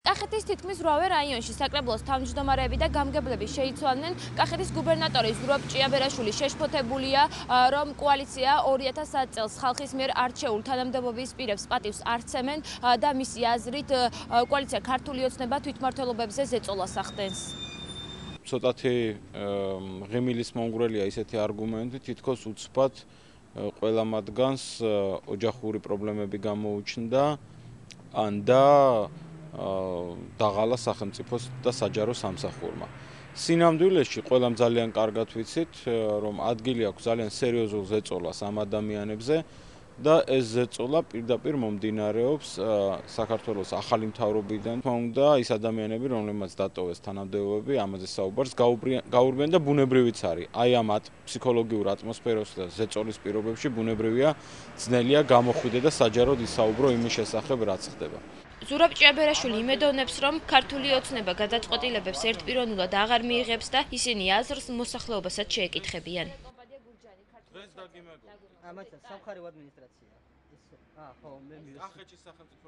კახეთის თითქმის 8 რაიონში საკრებულოს თავმჯდომარეები და გამგებლები შეიცვალნენ. კახეთის გუბერნატორი ზურაბ ჭიაბერაშვილი შეშფოთებულია, რომ კოალიცია 2010 წელს ხალხის მიერ არჩეულ თანამდებობის პირებს პატივს არ სცემენ და მისი აზრით კოალიცია ქართული ოცნება თვითმმართველობებზე ზეწოლას ახდენს. ცოტათი ღიმილის მომგვრელია ისეთი არგუმენტი, თითქოს უცბად ყველა მათგანს ოჯახური პრობლემები გამოუჩნდა და დაღალა სახელმწიფოს და საჯარო სამსახურმა. სინამდვილეში ყველამ ძალიან კარგად ვიცით, რომ ადგილი აქვს ძალიან სერიოზულ ზეწოლას ამ ადამიანებზე და ეს ზეწოლა პირდაპირ მომდინარეობს საქართველოს ახალი მთავრობიდან. თქმა უნდა, ის ადამიანები, რომლებმაც დატოვეს თანამდებობები, ამაზე საუბარს გაურბიან და ბუნებრივიც არის. აი ამ ფსიქოლოგიურ ატმოსფეროს და ზეწოლის პირობებში ბუნებრივია ძნელია გამოხვიდე და საჯაროდ ისაუბრო იმის შესახებ, რაც ხდება. ზურაბ ჭიაბერაშვილი იმედოვნებს, რომ ქართული ოცნება გადაწყვეტილებებს ერთპიროვნულად აღარ მიიღებს და ისინი აზრს მოსახლეობასაც შეეკითხებიან. დღეს დაგიმეგობრე. ამასაც სამხარეო ადმინისტრაცია. ხო, მე მივიღე. კახეთის სახელმწიფო